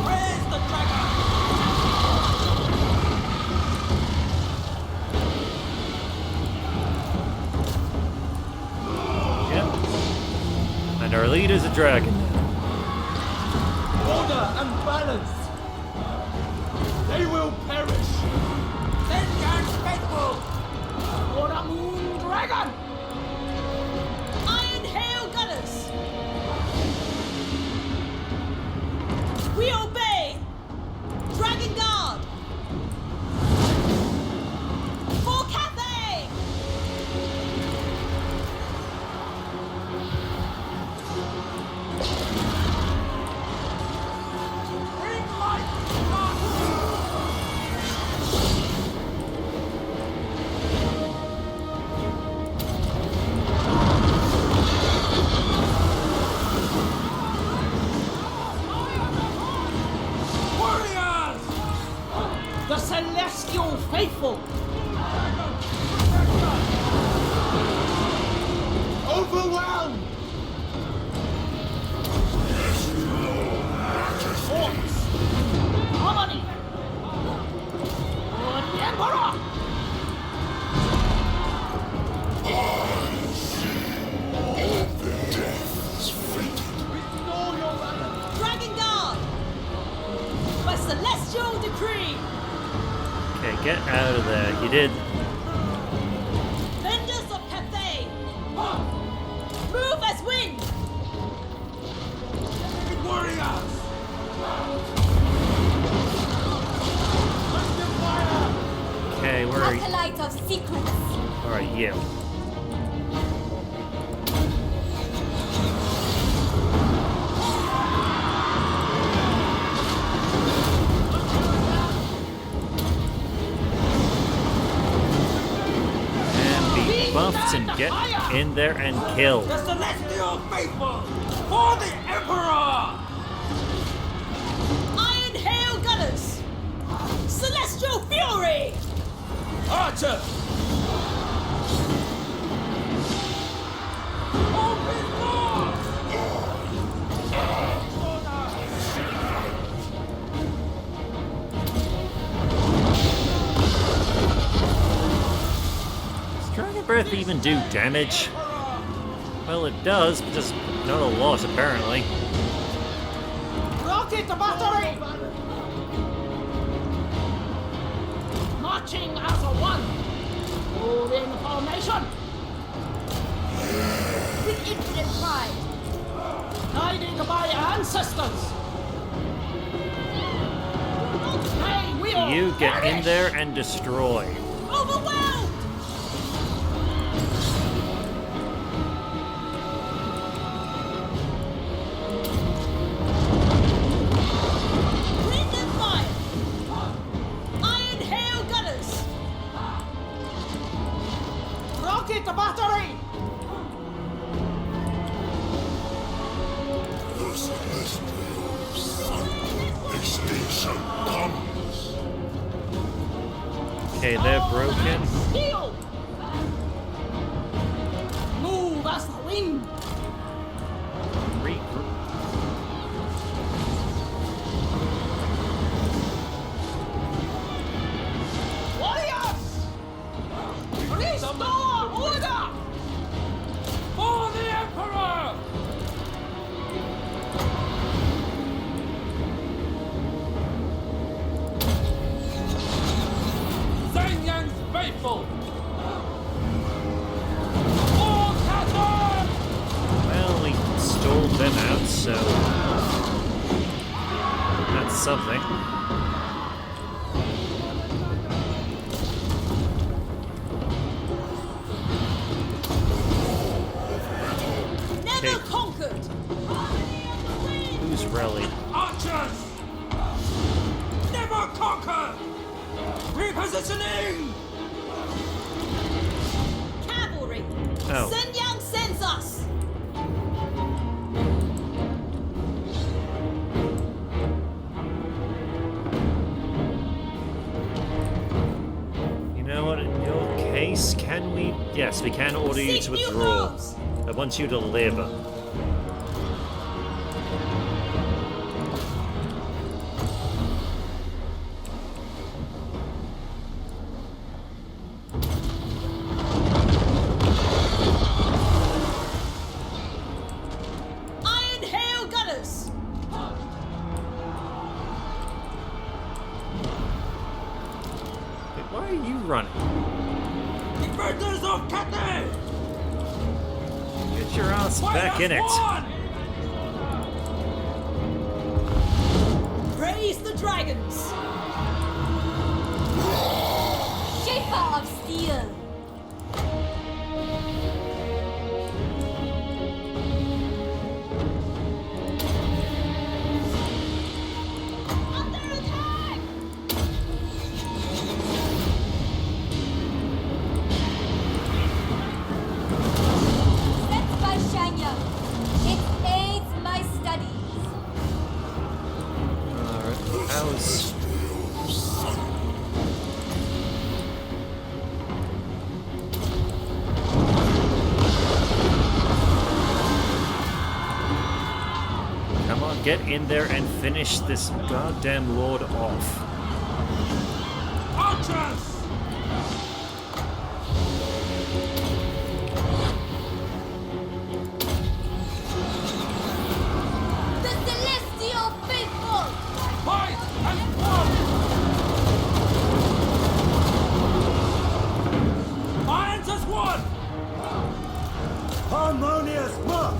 Raise the dragon! Yep. And our lead is a dragon. Order and balance! They will perish! Vengeance faithful! For the Moon Dragon! Iron Hail Gunners! We obey! Dragon Guard! For Cathay! Bring light! Warriors! The Celestial Faithful! Overwhelmed! Force! Harmony! For the Emperor! Restore your land! Dragon Guard! By celestial decree! Okay, get out of there. You did. Vendors of Cathay! Move as wind! Warriors! Okay, where are you? Acolyte of Secrets! Alright, you. And be buffed and get in there and kill. The Celestial Faithful! For the Emperor! Iron Hail Gunners! Celestial Fury! Archer! Open doors! Does Dragon Breath even do damage? Well, it does, but just not a lot, apparently. Rocket battery! Marching as a one! Full in formation! With infinite pride! Guided by ancestors! May we all You get in perish! there and destroy. Overwhelmed! Wind and fire! Iron Hail Gunners! Rocket battery! The celestial sun extinction comes. Okay, they're broken. Steel! Move as the wind! Regroup. Warriors! Restore order! For the Emperor! Zhang faithful! For Cathay! Well, we stole them out, so something. Never conquered! Who's rallied? Archers! Never conquer! Repositioning! Cavalry! Oh. Sun Yang sends us! You know what, in your case, can we... Yes, we can order you to withdraw. I want you to live. Iron Hail Gunners! Wait, why are you running? Defenders of Cathay! Get your ass back in it. Praise the dragons! Shaper of steel. Under attack! Sent by Shanya. It aids my studies. Alright, how's... Come on, get in there and finish this goddamn lord off. Archers! The celestial faithful. Fight and one! Alliance as one! Harmonious march!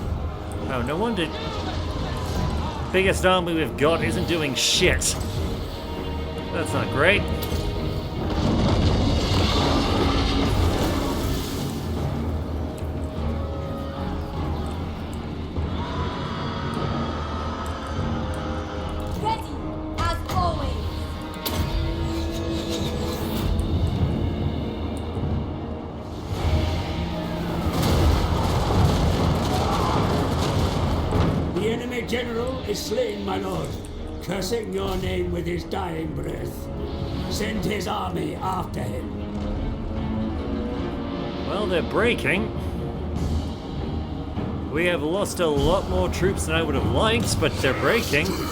Oh, no wonder... Biggest army we've got isn't doing shit. That's not great. Ready as always. The enemy general is slain, my lord, cursing your name with his dying breath. Send his army after him. Well, they're breaking. We have lost a lot more troops than I would have liked, but they're breaking. Store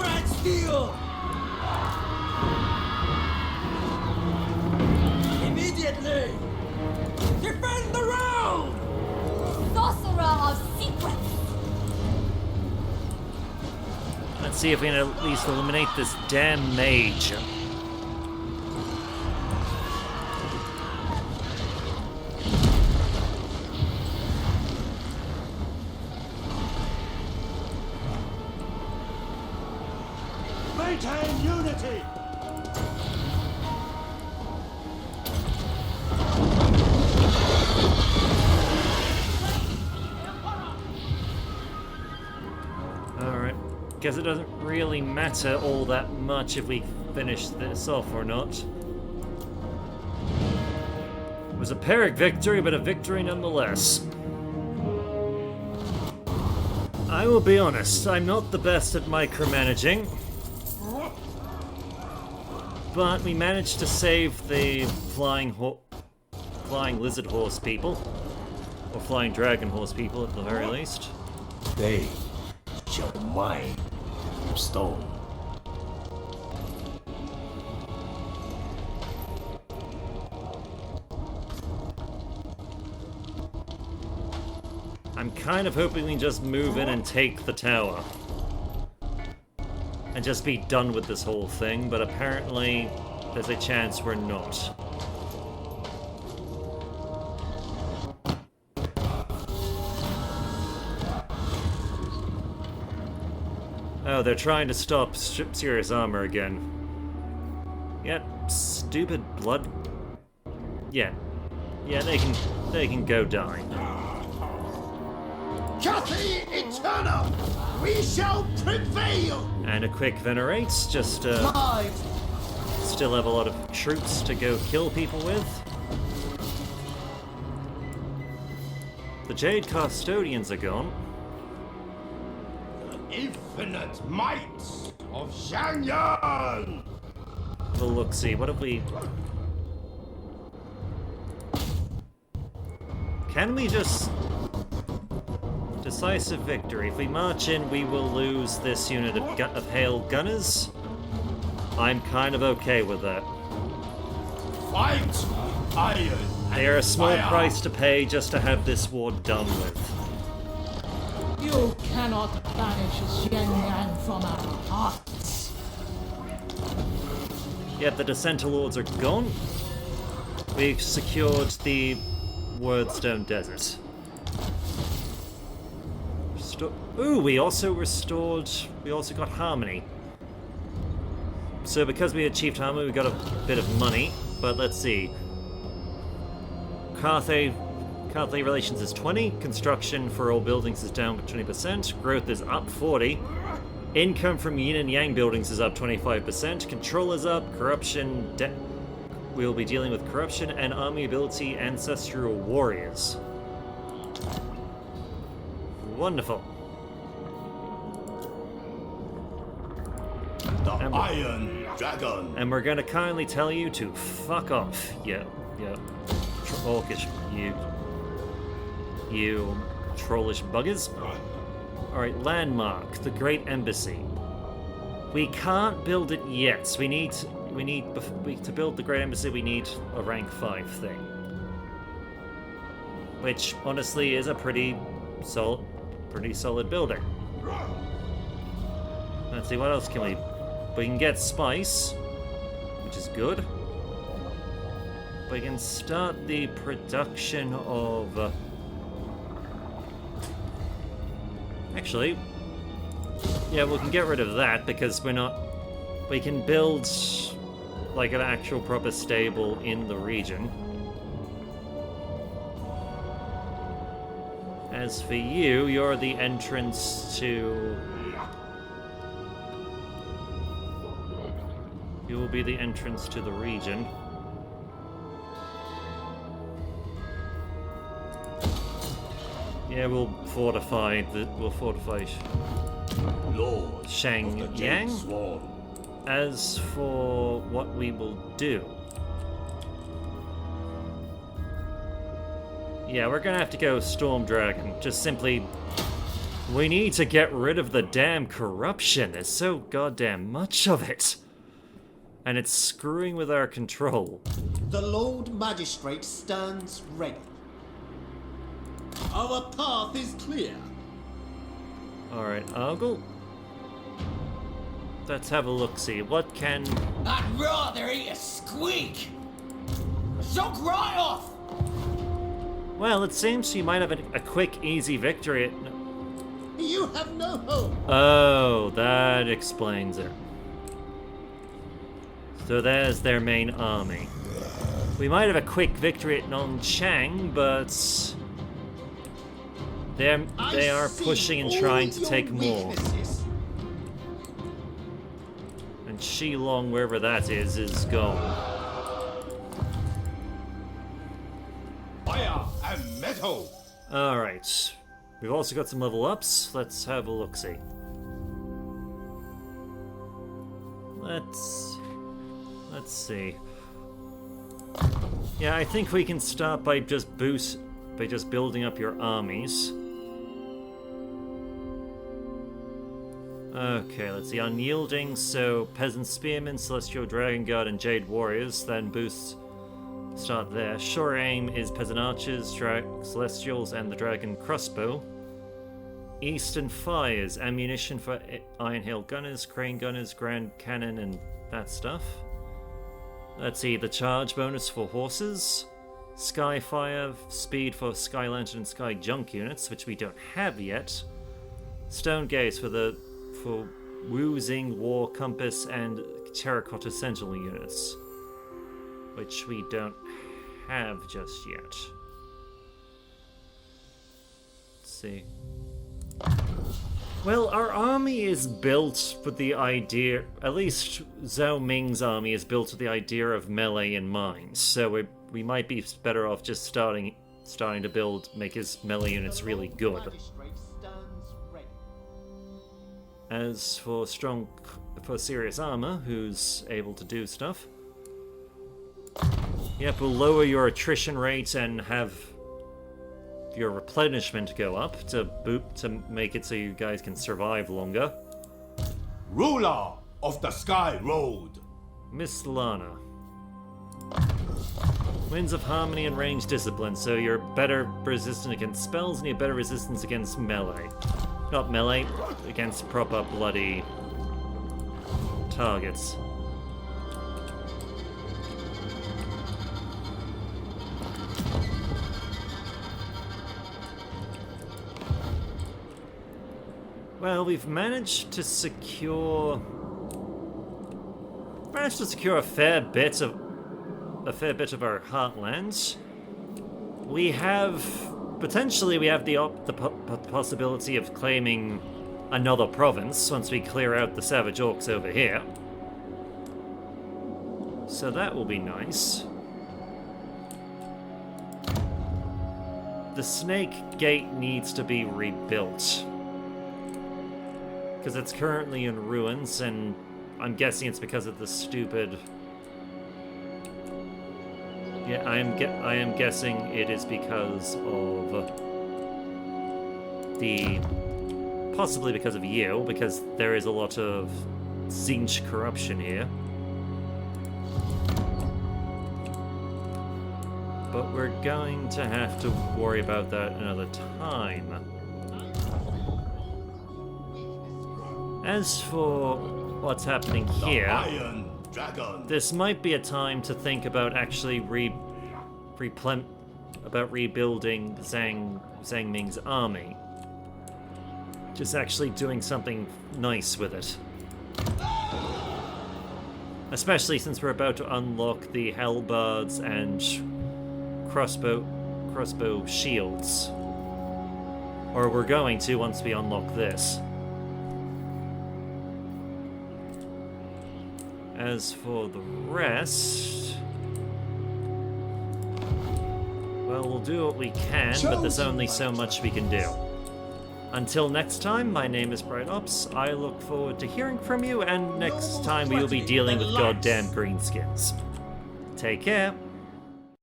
and steel! Immediately! Defend the round! Sorcerer of secrets. Let's see if we can at least eliminate this damn mage. Maintain unity! Alright. Guess it doesn't really matter all that much if we finish this off or not. It was a Pyrrhic victory, but a victory nonetheless. I will be honest, I'm not the best at micromanaging. But we managed to save the flying lizard horse people. Or flying dragon horse people at the very least. They shall mine stone. I'm kind of hoping we can just move in and take the tower. And just be done with this whole thing, but apparently there's a chance we're not. Oh, they're trying to stop serious armor again. Yep, stupid blood. Yeah. Yeah, they can go die. Cathay Eternal! We shall prevail! And a quick venerate, just still have a lot of troops to go kill people with. The Jade Custodians are gone. The infinite might of Shangyan! Well, look, see, what have we... Can we just... Decisive victory. If we march in, we will lose this unit of Hail Gunners. I'm kind of okay with that. Fight! Iron! They are a small fire. price to pay just to have this war done with. You cannot banish Xiangyang from our hearts. Yet the Dissenter Lords are gone. We've secured the Wordstone Desert. Ooh, we also got Harmony. So because we achieved Harmony, we got a bit of money. But let's see. Cathay relations is 20. Construction for all buildings is down 20%. Growth is up 40. Income from yin and yang buildings is up 25%. Control is up. Corruption, we'll be dealing with corruption and army ability ancestral warriors. Wonderful. The Iron Dragon. And we're gonna kindly tell you to fuck off. Yeah. Orcish, you trollish buggers. Alright, landmark, the Great Embassy. We can't build it yet. To build the Great Embassy, we need a rank 5 thing. Which, honestly, is a pretty solid building. Let's see, what else can we... We can get spice, which is good. We can start the production of... Actually, yeah, we can get rid of that because we're not... We can build like an actual proper stable in the region. As for you, you're the entrance to... You will be the entrance to the region. Yeah, we'll fortify Lord Shangyang. As for what we will do... Yeah, we're gonna have to go Storm Dragon. Just simply... We need to get rid of the damn corruption. There's so goddamn much of it. And it's screwing with our control. The Lord Magistrate stands ready. Our path is clear. Alright, Argle. Let's have a look-see. What can... I'd rather eat a squeak. Soak right off. Well, it seems you might have a quick, easy victory at... You have no hope. Oh, that explains it. So there's their main army. We might have a quick victory at Nongchang, but... They are pushing and trying to take more. And Shilong, wherever that is gone. Fire and metal. Alright. We've also got some level ups. Let's have a look-see. Let's see. Yeah, I think we can start by just building up your armies. Okay, let's see. Unyielding, so Peasant Spearmen, Celestial Dragon Guard, and Jade Warriors. Then boosts start there. Sure aim is Peasant Archers, Celestials, and the Dragon Crossbow. Eastern Fires, ammunition for Iron Hail Gunners, Crane Gunners, Grand Cannon, and that stuff. Let's see, the charge bonus for horses. Skyfire, speed for Sky Lantern and Sky Junk units, which we don't have yet. Stone Gaze for Woozing, War Compass, and Terracotta Sentinel units, which we don't have just yet. Let's see. Well, our army is built with the idea, at least Zhao Ming's army is built with the idea of melee in mind, so we might be better off just starting to make his melee units really good. As for serious armor, who's able to do stuff, yep, we'll lower your attrition rate and have your replenishment go up to make it so you guys can survive longer. Ruler of the Sky Road. Miss Lana. Winds of Harmony and Range Discipline, so you're better resistant against spells and you're better resistance against melee. Not melee, against proper bloody targets. Well, we've managed to secure a fair bit of our heartlands. We have potentially the possibility of claiming another province once we clear out the savage orcs over here. So that will be nice. The Snake Gate needs to be rebuilt, because it's currently in ruins, and I'm guessing it's because of the stupid... Yeah, I am guessing it is because of possibly because of you, because there is a lot of Zinch corruption here. But we're going to have to worry about that another time. As for what's happening here, this might be a time to think about actually rebuilding Zhang Ming's army. Just actually doing something nice with it. Especially since we're about to unlock the halberds and crossbow shields. Or we're going to once we unlock this. As for the rest... well, we'll do what we can, but there's only so much we can do. Until next time, my name is Bright Ops. I look forward to hearing from you, and next time we will be dealing with goddamn greenskins. Take care.